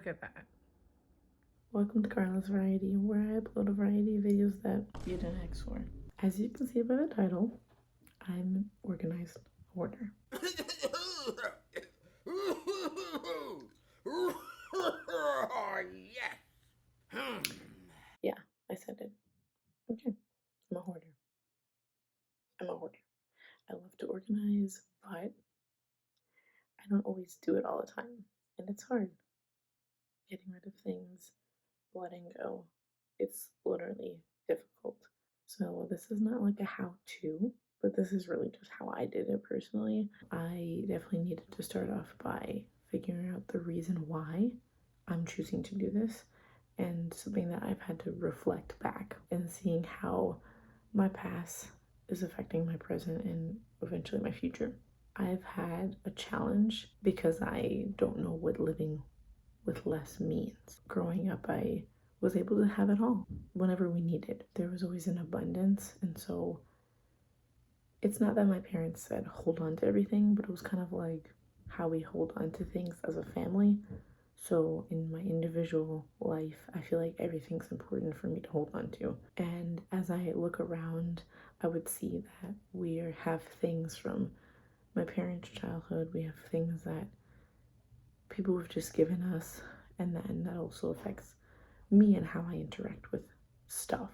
Look at that. Welcome to Carla's Variety, where I upload a variety of videos that you didn't ask for. As you can see by the title, I'm an organized hoarder. Yeah, I said it. Okay, I'm a hoarder. I'm a hoarder. I love to organize, but I don't always do it all the time, and it's hard. Getting rid of things, letting go. It's literally difficult. So this is not like a how-to, but this is really just how I did it personally. I definitely needed to start off by figuring out the reason why I'm choosing to do this, and something that I've had to reflect back and seeing how my past is affecting my present and eventually my future. I've had a challenge because I don't know what living with less means. Growing up, I was able to have it all whenever we needed. There was always an abundance, and so it's not that my parents said hold on to everything, but it was kind of like how we hold on to things as a family. So in my individual life, I feel like everything's important for me to hold on to. And as I look around, I would see that we have things from my parents' childhood. We have things that people have just given us, and then that also affects me and how I interact with stuff.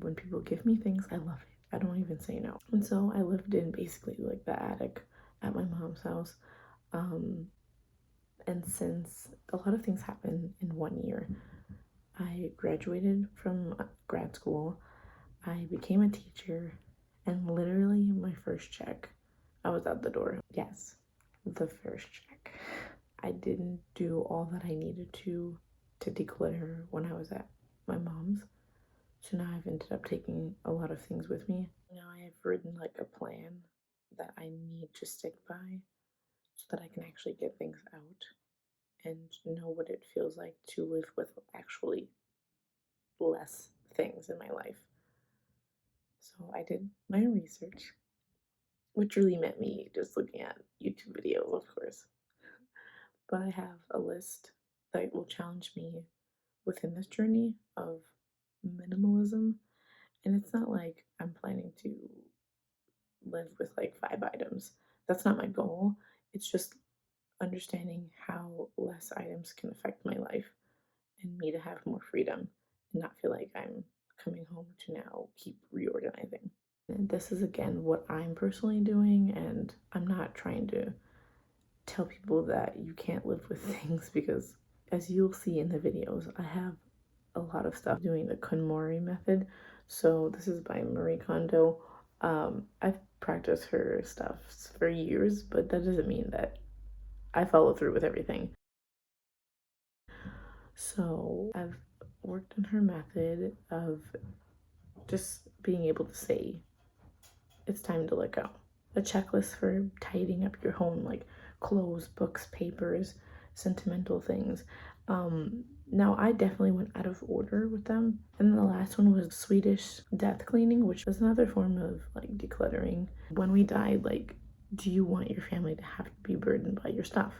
When people give me things, I love it. I don't even say no. And so I lived in basically like the attic at my mom's house. And since a lot of things happened in 1 year, I graduated from grad school, I became a teacher, and literally my first check, I was out the door. Yes, the first check. I didn't do all that I needed to declutter when I was at my mom's. So now I've ended up taking a lot of things with me. Now I have written like a plan that I need to stick by so that I can actually get things out and know what it feels like to live with actually less things in my life. So I did my research, which really meant me just looking at YouTube videos, of course. But I have a list that will challenge me within this journey of minimalism. And it's not like I'm planning to live with like 5 items. That's not my goal. It's just understanding how less items can affect my life and me to have more freedom and not feel like I'm coming home to now keep reorganizing. And this is again what I'm personally doing, and I'm not trying to tell people that you can't live with things, because as you'll see in the videos, I have a lot of stuff doing the KonMari method. So this is by Marie Kondo. I've practiced her stuff for years, but that doesn't mean that I follow through with everything. So I've worked on her method of just being able to say, it's time to let go. A checklist for tidying up your home, like clothes, books, papers, sentimental things. Now I definitely went out of order with them. And then the last one was Swedish death cleaning, which is another form of like decluttering. When we died, like, do you want your family to have to be burdened by your stuff?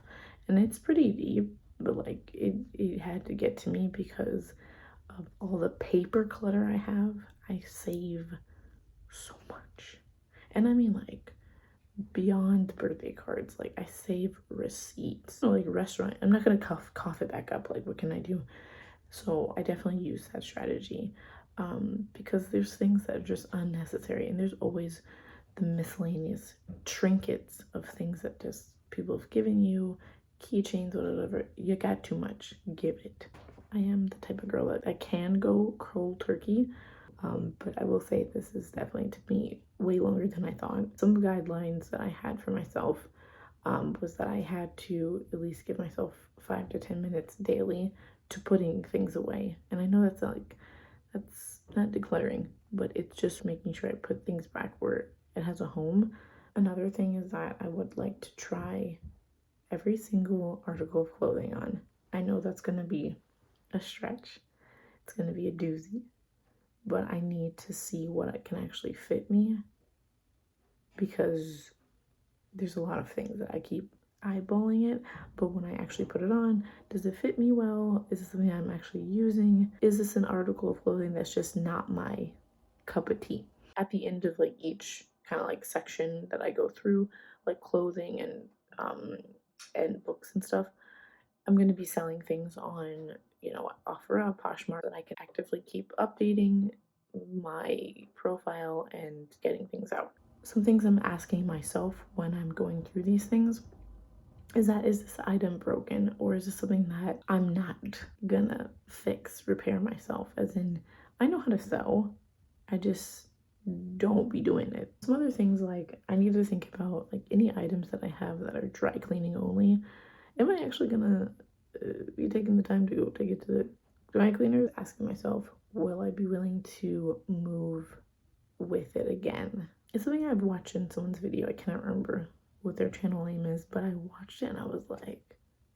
And it's pretty deep, but like it had to get to me because of all the paper clutter I have. I save so much. And I mean like beyond birthday cards, like I save receipts. So like restaurant, I'm not gonna cough it back up, like what can I do? So I definitely use that strategy, because there's things that are just unnecessary, and there's always the miscellaneous trinkets of things that just people have given you, keychains, whatever. You got too much, give it. I am the type of girl that I can go cold turkey, but I will say this is definitely, to me, way longer than I thought. Some guidelines that I had for myself was that I had to at least give myself 5 to 10 minutes daily to putting things away. And I know that's not decluttering, but it's just making sure I put things back where it has a home. Another thing is that I would like to try every single article of clothing on. I know that's going to be a stretch. It's going to be a doozy, but I need to see what can actually fit me, because there's a lot of things that I keep eyeballing it, but when I actually put it on, does it fit me well? Is this something I'm actually using? Is this an article of clothing that's just not my cup of tea? At the end of like each kind of like section that I go through, like clothing and books and stuff, I'm going to be selling things on, OfferUp, Poshmark, that I can actively keep updating my profile and getting things out. Some things I'm asking myself when I'm going through these things is this item broken, or is this something that I'm not gonna repair myself? As in, I know how to sew, I just don't be doing it. Some other things, like I need to think about like any items that I have that are dry cleaning only. Am I actually gonna be taking the time to go take it to the dry cleaners? Asking myself, will I be willing to move with it again? It's something I've watched in someone's video. I cannot remember what their channel name is, but I watched it and I was like,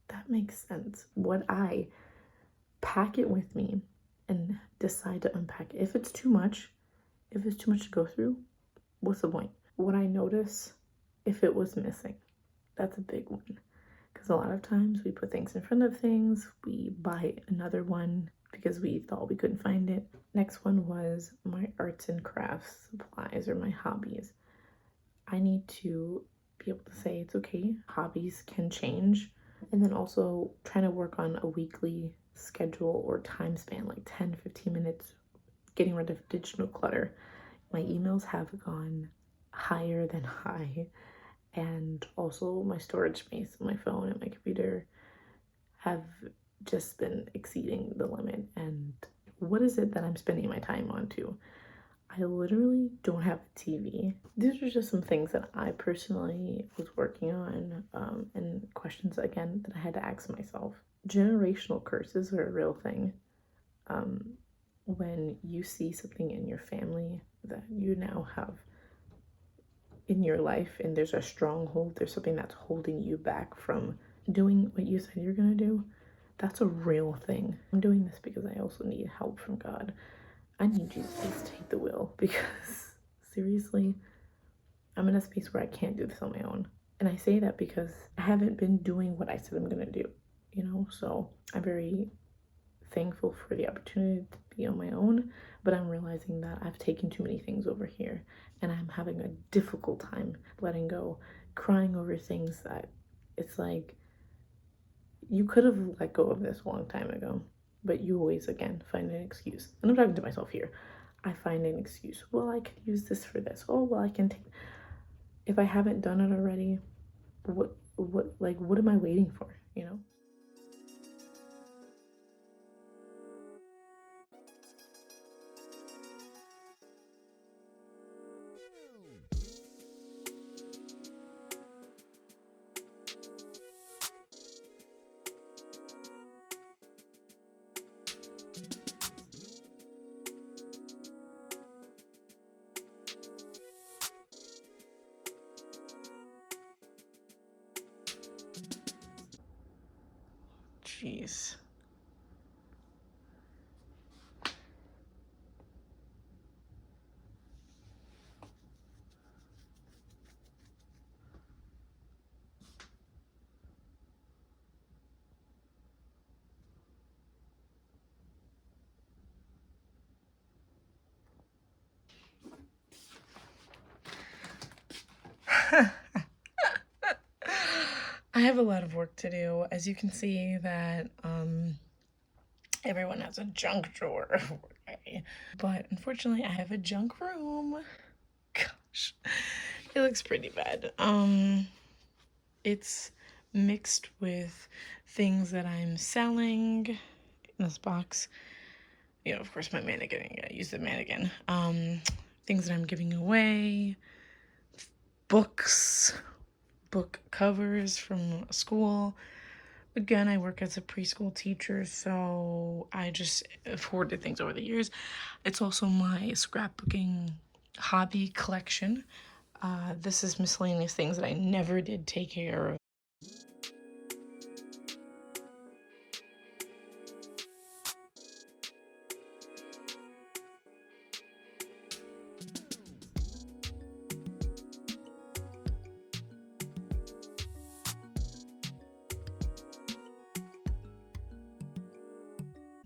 that makes sense. Would I pack it with me and decide to unpack it? If it's too much to go through, what's the point? Would I notice if it was missing? That's a big one. Because a lot of times we put things in front of things, we buy another one because we thought we couldn't find it. Next one was my arts and crafts supplies, or my hobbies. I need to be able to say it's okay, hobbies can change. And then also trying to work on a weekly schedule or time span, like 10-15 minutes, getting rid of digital clutter. My emails have gone higher than high, and also my storage space on my phone and my computer have just been exceeding the limit. And what is it that I'm spending my time on too? I literally don't have a TV. These are just some things that I personally was working on, and questions again that I had to ask myself. Generational curses are a real thing. When you see something in your family that you now have in your life, and there's a stronghold, there's something that's holding you back from doing what you said you're gonna do, that's a real thing. I'm doing this because I also need help from God. I need Jesus to take the wheel, because seriously, I'm in a space where I can't do this on my own. And I say that because I haven't been doing what I said I'm gonna do, so I'm very thankful for the opportunity to be on my own, but I'm realizing that I've taken too many things over here and I'm having a difficult time letting go, crying over things that it's like, you could have let go of this a long time ago, but you always again find an excuse. And I'm talking to myself here. I find an excuse. Well, I could use this for this. Oh, well, I can take, if I haven't done it already, what am I waiting for, Jeez. I have a lot of work to do. As you can see that everyone has a junk drawer. But unfortunately I have a junk room. Gosh, it looks pretty bad. It's mixed with things that I'm selling in this box. Of course, my mannequin. I use the mannequin. Things that I'm giving away, books, book covers from school. Again, I work as a preschool teacher, so I just have hoarded things over the years. It's also my scrapbooking hobby collection. This is miscellaneous things that I never did take care of.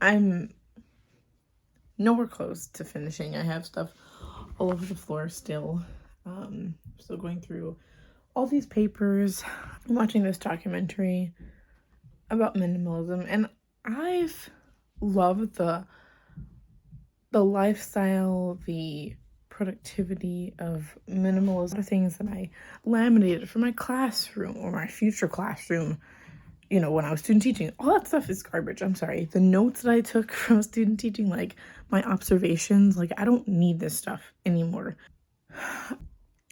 I'm nowhere close to finishing. I have stuff all over the floor still. Still going through all these papers. I'm watching this documentary about minimalism, and I've loved the lifestyle, the productivity of minimalism. The things that I laminated for my classroom or my future classroom, you know, when I was student teaching. All that stuff is garbage. I'm sorry. The notes that I took from student teaching, like my observations, like I don't need this stuff anymore.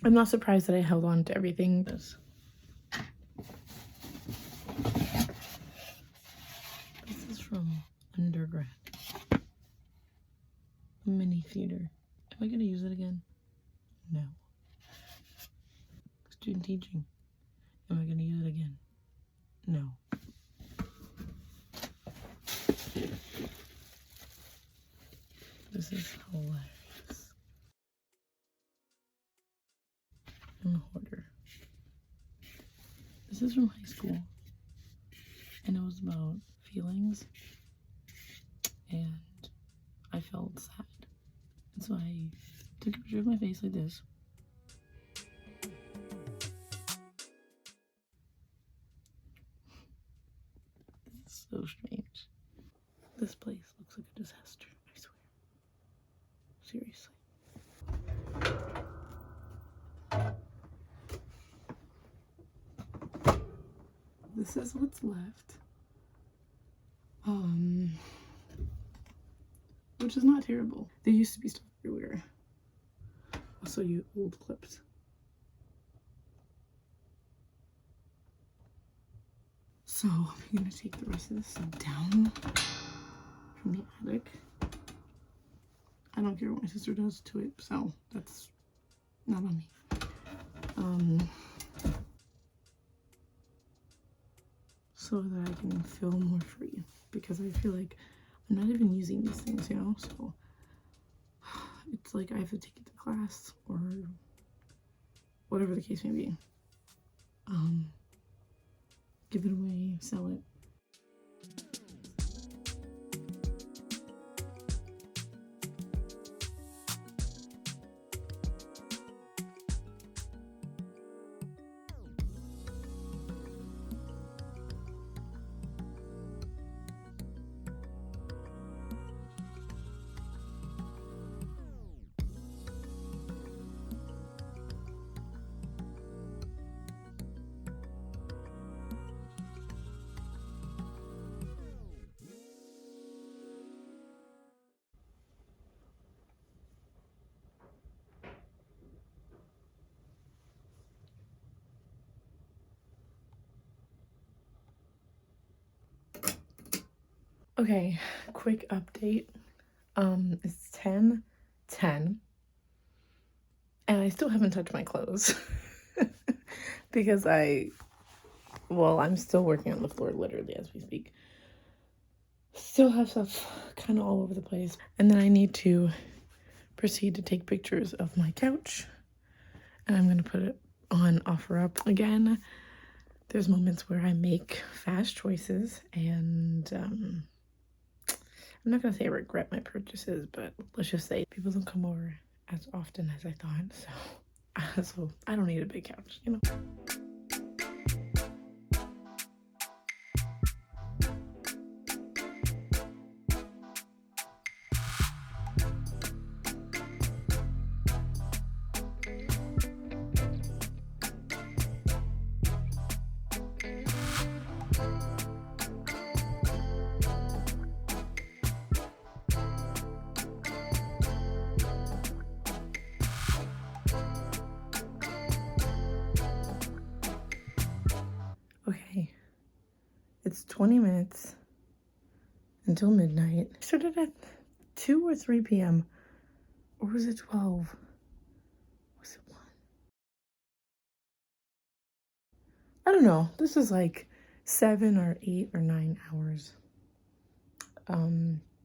I'm not surprised that I held on to everything. This is from undergrad. Mini theater. Am I gonna use it again? No. Student teaching. Am I gonna use it again? No. This is hilarious. I'm a hoarder. This is from high school, and it was about feelings, and I felt sad, and so I took a picture of my face like this. This is so strange. This place looks like a disaster, I swear. Seriously. This is what's left. Which is not terrible. There used to be stuff everywhere. I'll show you old clips. So I'm gonna take the rest of this down from the attic. I don't care what my sister does to it, so that's not on me. So that I can feel more free, because I feel like I'm not even using these things, you know, so it's like I have to take it to class or whatever the case may be. Give it away, sell it. Okay, quick update. It's 10:10, and I still haven't touched my clothes because I'm still working on the floor literally as we speak. Still have stuff kind of all over the place, and then I need to proceed to take pictures of my couch, and I'm gonna put it on OfferUp again. There's moments where I make fast choices, and I'm not gonna say I regret my purchases, but let's just say people don't come over as often as I thought, so I don't need a big couch, you know. Okay, it's 20 minutes until midnight. I started at 2 or 3 p.m. Or was it 12? Was it 1? I don't know. This is like 7 or 8 or 9 hours.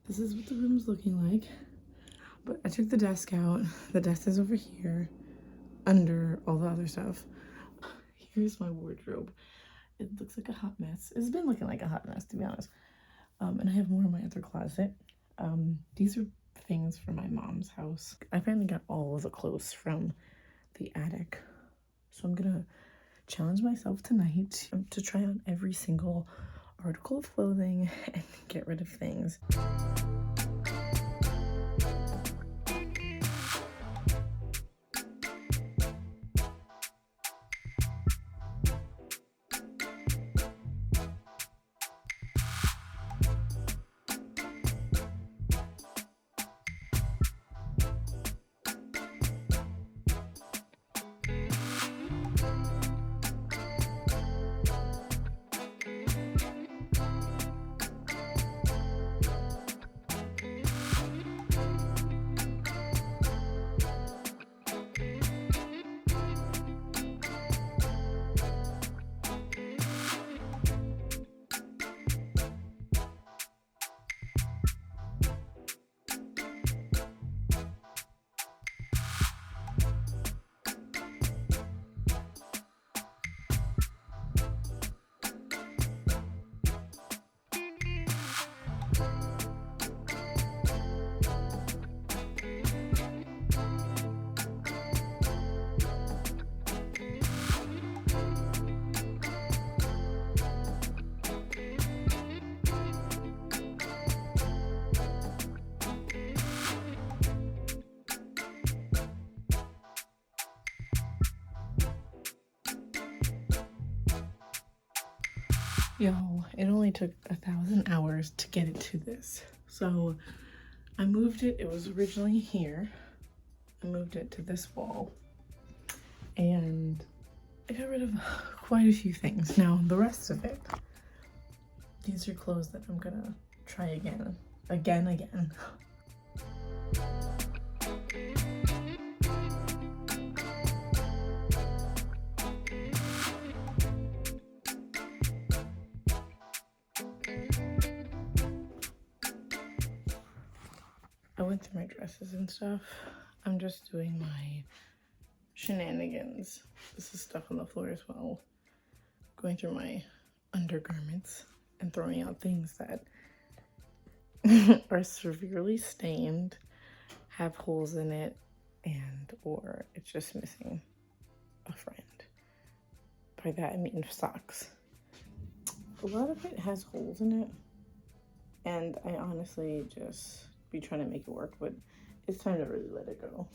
This is what the room's looking like. But I took the desk out. The desk is over here under all the other stuff. Here's my wardrobe. It looks like a hot mess. It's been looking like a hot mess, to be honest. And I have more in my other closet. These are things from my mom's house. I finally got all of the clothes from the attic. So I'm gonna challenge myself tonight to try on every single article of clothing and get rid of things. Y'all, it only took 1,000 hours to get it to this. So I moved it. It was originally here. I moved it to this wall. And I got rid of quite a few things. Now, the rest of it, these are clothes that I'm gonna try again. Again. I went through my dresses and stuff. I'm just doing my shenanigans. This is stuff on the floor as well. Going through my undergarments and throwing out things that are severely stained, have holes in it, and or it's just missing a friend. By that I mean socks. A lot of it has holes in it, and I honestly just be trying to make it work, but it's time to really let it go.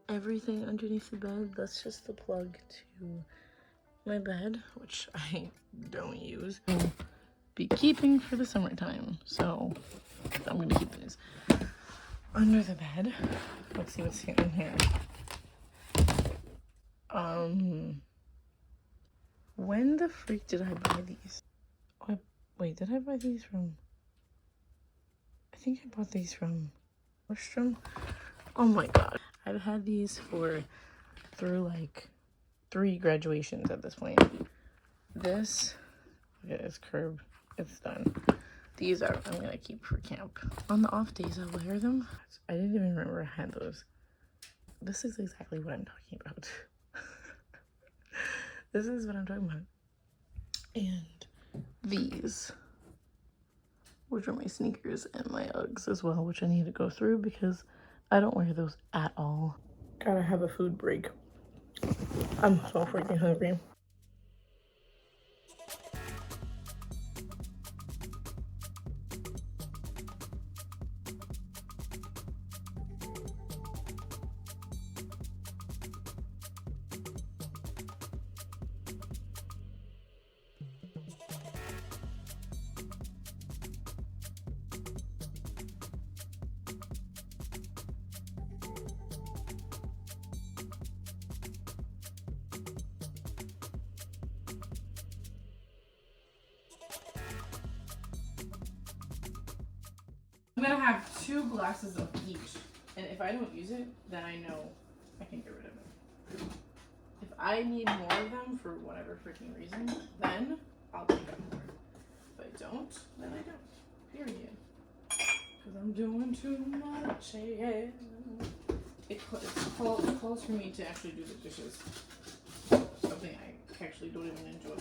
Everything underneath the bed, that's just the plug to my bed, which I don't use. I'll be keeping for the summertime, so I'm gonna keep these under the bed. Let's see what's in here. When the freak did I buy these? Oh, wait, did I buy these from? I think I bought these from Nordstrom. Oh my god. I've had these through like 3 graduations at this point. This, look at this curb, it's done. These I'm gonna keep for camp. On the off days I'll wear them. I didn't even remember I had those. This is exactly what I'm talking about. This is what I'm talking about. And these, which are my sneakers and my Uggs as well, which I need to go through because I don't wear those at all. Gotta have a food break. I'm so freaking hungry. I'm gonna have 2 glasses of each, and if I don't use it, then I know I can get rid of it. If I need more of them for whatever freaking reason, then I'll pick up more. If I don't, then I don't. Period. Because I'm doing too much. Yeah. It calls for me to actually do the dishes. Something I actually don't even enjoy.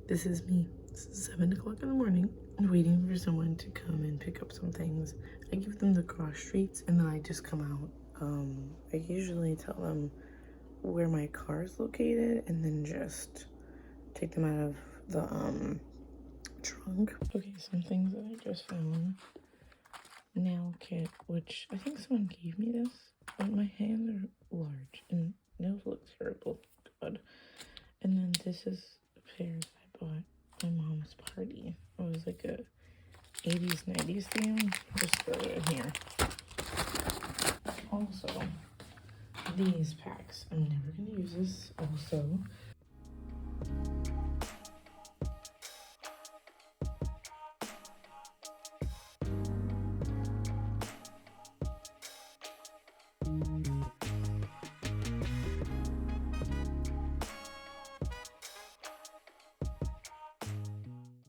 This is me. This is 7 o'clock in the morning. I'm waiting for someone to come and pick up some things. I give them the cross streets and then I just come out. I usually tell them where my car is located and then just take them out of the trunk. Okay, some things that I just found. Nail kit, which I think someone gave me this, but my hands are large and nails look terrible. God. And then this is a pair that I bought my mom's party. It was like a 80s, 90s theme. Just throw it in here. Also, these packs. I'm never gonna use this. Also,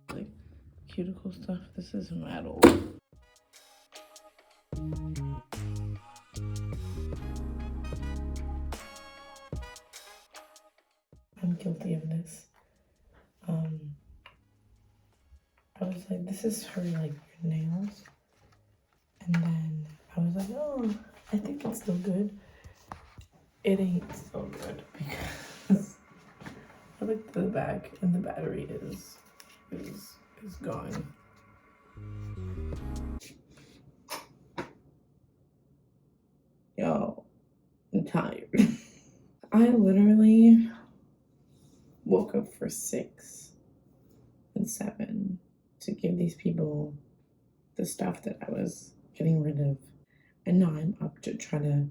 like cuticle stuff. This is metal. I'm guilty of this. I was like, this is for like your nails. And then I was like, oh, I think it's still good. It ain't so good because I looked at the back and the battery is gone. Yo, I'm tired. I literally woke up for 6 and 7 to give these people the stuff that I was getting rid of. And now I'm up to try to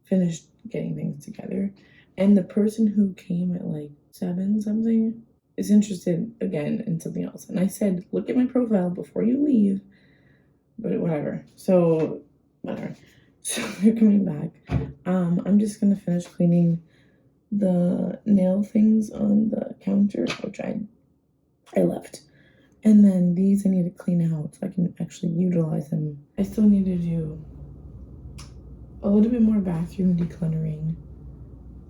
finish getting things together. And the person who came at like 7 something is interested again in something else. And I said, look at my profile before you leave. But whatever. So whatever. So they're coming back. I'm just gonna finish cleaning the nail things on the counter, which I left. And then these I need to clean out so I can actually utilize them. I still need to do a little bit more bathroom decluttering.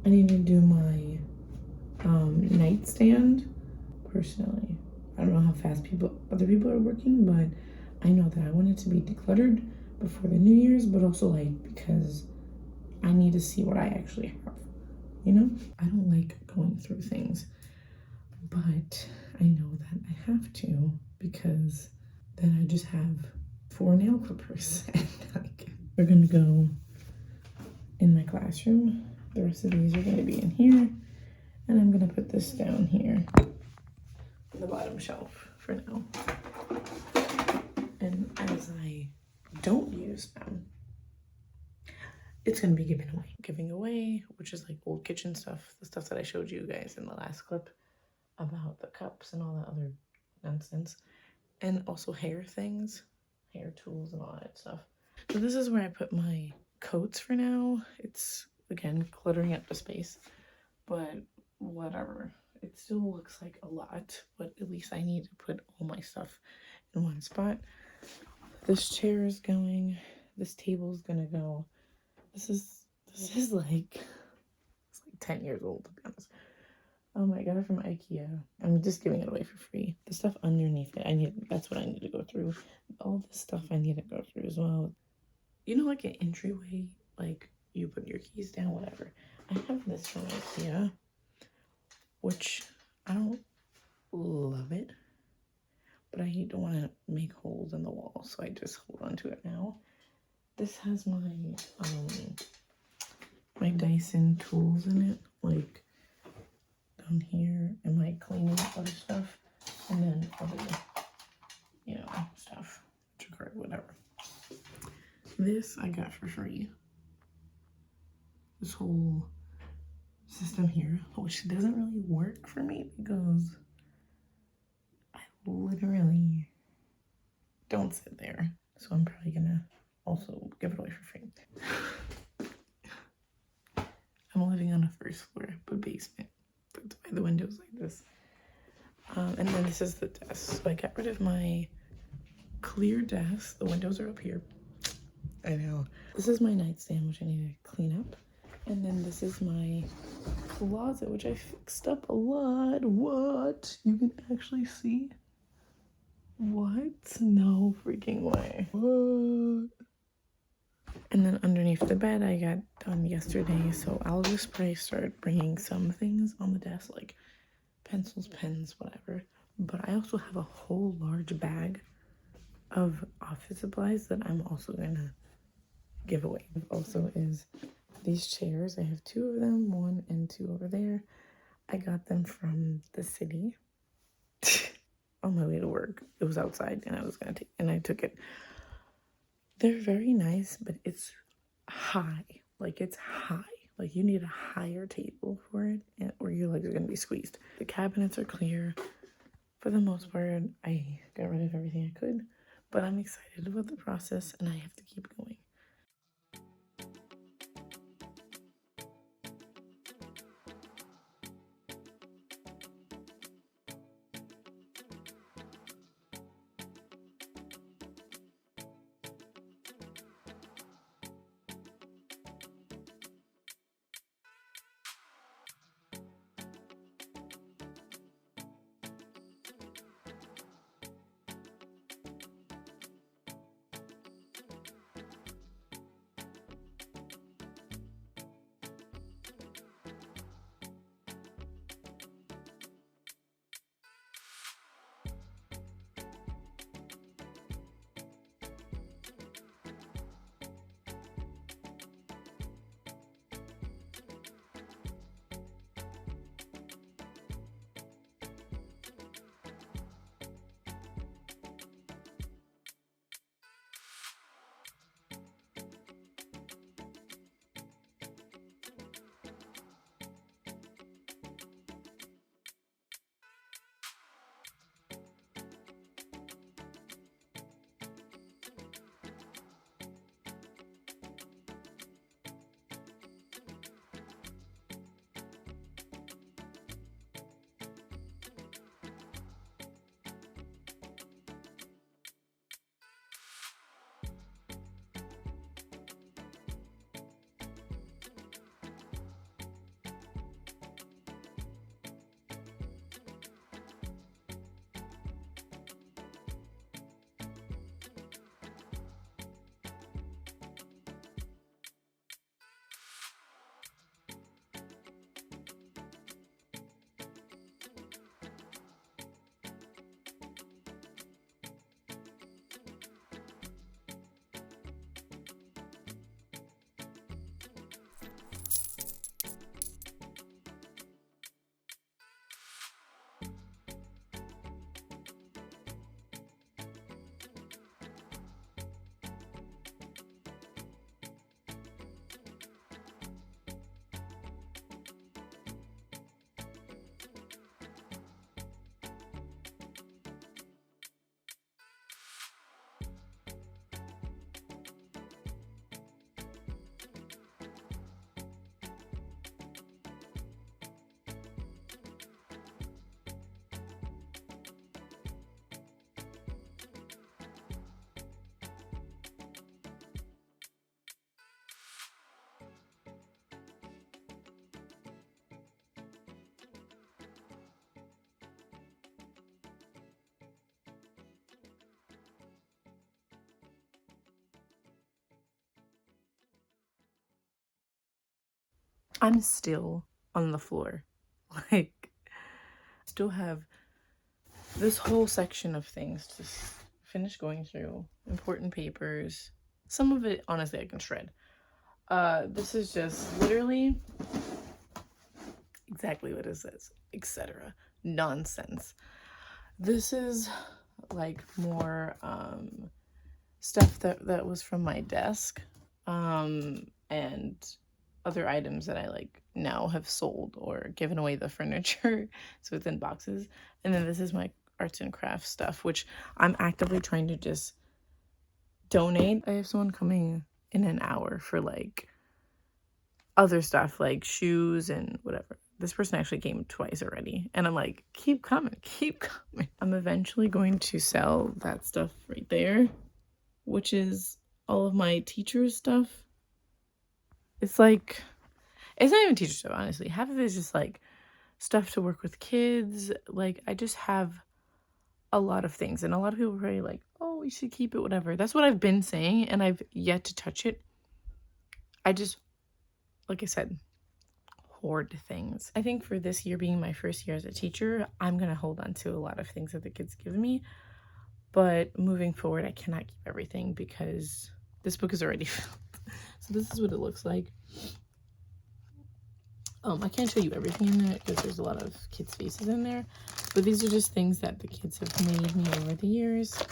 I need to do my nightstand. Personally, I don't know how fast other people are working, but I know that I want it to be decluttered before the New Year's, but also like because I need to see what I actually have, you know? I don't like going through things, but I know that I have to because then I just have 4 nail clippers and like we're gonna go in my classroom. The rest of these are gonna be in here, and I'm gonna put this down here on the bottom shelf for now. And as I don't use them, it's gonna be given away. Giving away, which is like old kitchen stuff, the stuff that I showed you guys in the last clip about the cups and all that other nonsense. And also hair things, hair tools and all that stuff. So this is where I put my coats for now. It's, again, cluttering up the space, but whatever. It still looks like a lot, but at least I need to put all my stuff in one spot. This chair is going, this table is gonna go. This is like, it's like 10 years old, to be honest. I got it from IKEA. I'm just giving it away for free. The stuff underneath it, that's what I need to go through. All this stuff I need to go through as well. You know, like an entryway, like you put your keys down, whatever. I have this from IKEA, which I don't love it, but I don't want to make holes in the wall, so I just hold on to it now. This has my my Dyson tools in it, like down here, and my cleaning other stuff, and then other, you know, stuff, whatever. This I got for free. This whole system here, which doesn't really work for me because I literally don't sit there. So I'm probably gonna also give it away for free. I'm living on a first floor, but basement. That's why the window's like this. And then this is the desk. So I got rid of my clear desk. The windows are up here. I know. This is my nightstand, which I need to clean up. And then this is my closet, which I fixed up a lot. What? You can actually see? What? No freaking way. What? And then underneath the bed, I got done yesterday, so I'll just probably start bringing some things on the desk, like pencils, pens, whatever. But I also have a whole large bag of office supplies that I'm also gonna give away. Also is these chairs. I have 2 of them, 1 and 2 over there. I got them from the city on my way to work. It was outside and I took it. They're very nice, but it's high. Like, it's high. Like, you need a higher table for it, or your legs are gonna be squeezed. The cabinets are clear. For the most part, I got rid of everything I could, but I'm excited about the process and I have to keep going. I'm still on the floor. Like, still have this whole section of things to finish going through. Important papers. Some of it, honestly, I can shred. This is just literally exactly what it says, etc. Nonsense. This is like more stuff that was from my desk, and other items that I like now have sold or given away the furniture, so it's in boxes. And then this is my arts and crafts stuff, which I'm actively trying to just donate. I have someone coming in an hour for like other stuff like shoes and whatever. This person actually came twice already, and I'm like, keep coming, keep coming. I'm eventually going to sell that stuff right there, which is all of my teacher stuff. It's like, it's not even teacher stuff, honestly. Half of it is just like stuff to work with kids. Like, I just have a lot of things, and a lot of people are probably like, oh, we should keep it, whatever. That's what I've been saying, and I've yet to touch it. I just, like I said, hoard things. I think for this year being my first year as a teacher, I'm gonna hold on to a lot of things that the kids give me, but moving forward I cannot keep everything because this book is already filled. So this is what it looks like. I can't show you everything in there because there's a lot of kids' faces in there, but these are just things that the kids have made me over the years.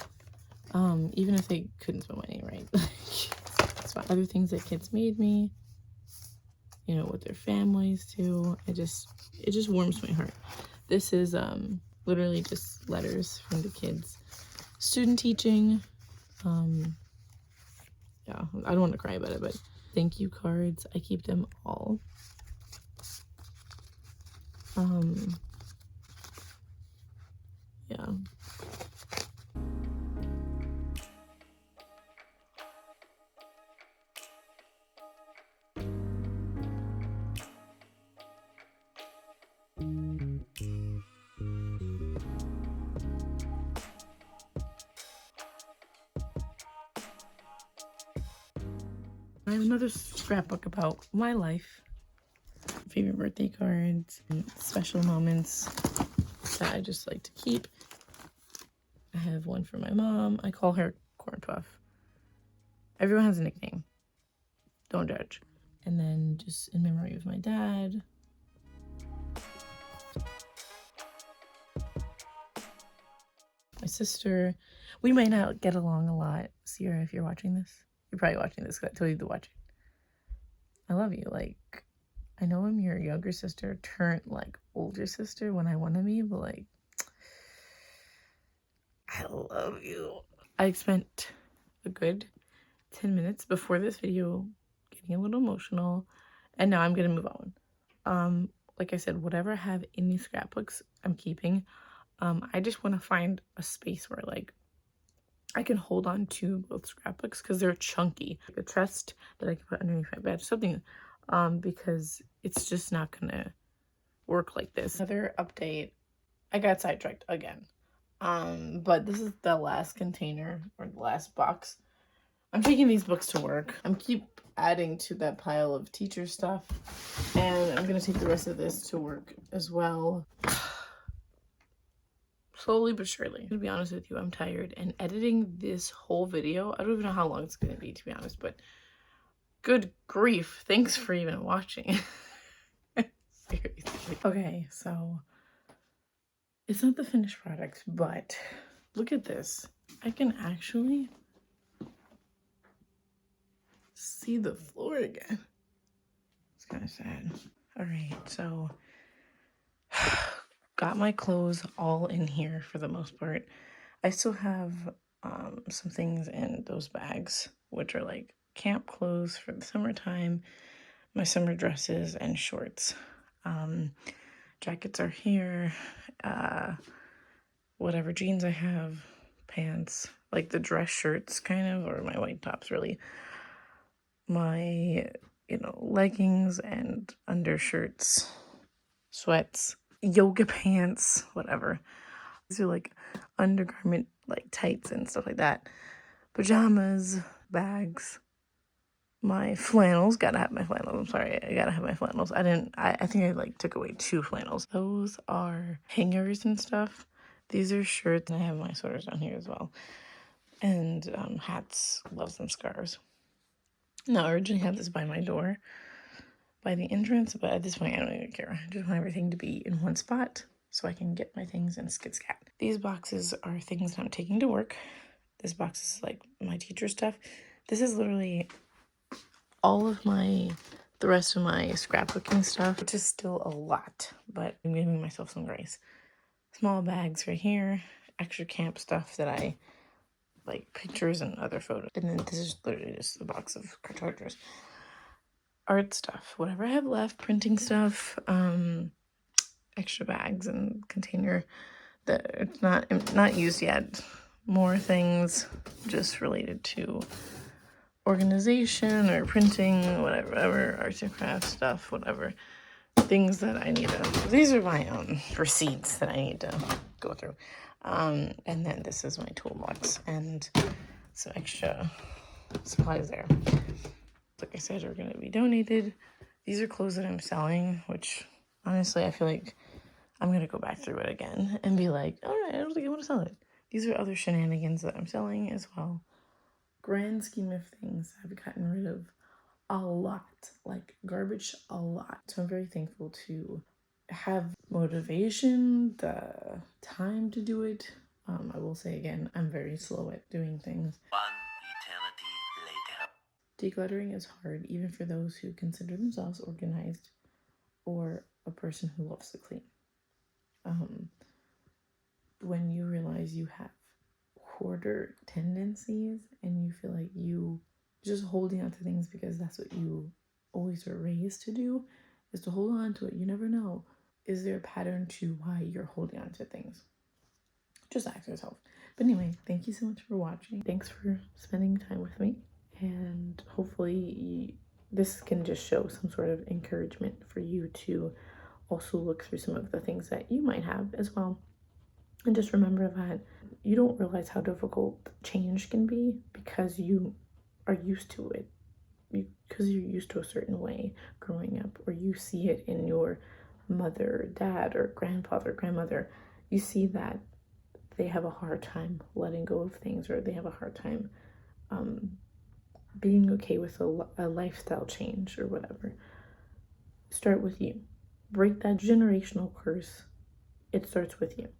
Even if they couldn't spend money, right? It's fine. Other things that kids made me, you know, with their families too. It just warms my heart. This is literally just letters from the kids. Student teaching. Yeah, I don't want to cry about it, but thank you cards. I keep them all. Yeah. I have another scrapbook about my life. Favorite birthday cards and special moments that I just like to keep. I have one for my mom. I call her Corn Puff. Everyone has a nickname. Don't judge. And then just in memory of my dad. My sister. We might not get along a lot. Sierra, if you're watching this. You're probably watching this because I told you to watch it. I love you. Like, I know I'm your younger sister turned like older sister when I want to be, but like, I love you. I spent a good 10 minutes before this video getting a little emotional, and now I'm gonna move on. Like I said, whatever I have in these scrapbooks, I'm keeping. I just want to find a space where like I can hold on to both scrapbooks because they're chunky. Like a chest that I can put underneath my bed, something, because it's just not gonna work like this. Another update, I got sidetracked again. But this is the last container or the last box. I'm taking these books to work. I'm keep adding to that pile of teacher stuff, and I'm gonna take the rest of this to work as well. Slowly but surely. To be honest with you, I'm tired, and editing this whole video, I don't even know how long it's gonna be, to be honest, but good grief, thanks for even watching. Seriously. Okay, so it's not the finished product, but look at this. I can actually see the floor again. It's kind of sad. All right, so got my clothes all in here for the most part. I still have some things in those bags, which are like camp clothes for the summertime, my summer dresses and shorts. Jackets are here, whatever jeans I have, pants, like the dress shirts kind of, or my white tops really, my, you know, leggings and undershirts, sweats, yoga pants, whatever. These are like undergarment, like tights and stuff like that. Pajamas, bags, my flannels. Gotta have my flannels. I'm sorry, I gotta have my flannels. I think I like took away 2 flannels. Those are hangers and stuff. These are shirts, and I have my sweaters down here as well. And hats, gloves, and scarves. Now, I originally had this by my door, by the entrance, but at this point I don't even care. I just want everything to be in one spot so I can get my things and skit scat. These boxes are things that I'm taking to work. This box is like my teacher stuff. This is literally all of the rest of my scrapbooking stuff, which is still a lot, but I'm giving myself some grace. Small bags right here, extra camp stuff that I like, pictures and other photos. And then this is literally just a box of chargers. Art stuff, whatever I have left, printing stuff, extra bags and container that it's not used yet. More things just related to organization or printing, whatever, arts and crafts stuff, whatever. Things that I need to, these are my receipts that I need to go through. And then this is my toolbox and some extra supplies there. Like I said, are going to be donated. These are clothes that I'm selling, which honestly, I feel like I'm going to go back through it again and be like, all right, I don't think I want to sell it. These are other shenanigans that I'm selling as well. Grand scheme of things, I've gotten rid of a lot, like garbage, a lot. So I'm very thankful to have motivation, the time to do it. I will say again, I'm very slow at doing things. 1 eternity later. Decluttering is hard, even for those who consider themselves organized or a person who loves to clean. When you realize you have hoarder tendencies and you feel like you just holding on to things because that's what you always were raised to do, is to hold on to it. You never know. Is there a pattern to why you're holding on to things? Just ask yourself. But anyway, thank you so much for watching. Thanks for spending time with me. And hopefully this can just show some sort of encouragement for you to also look through some of the things that you might have as well. And just remember that you don't realize how difficult change can be because you are used to it. Because you're used to a certain way growing up, or you see it in your mother, dad, or grandfather, grandmother. You see that they have a hard time letting go of things, or they have a hard time being okay with a lifestyle change or whatever. Start with you. Break that generational curse. It starts with you.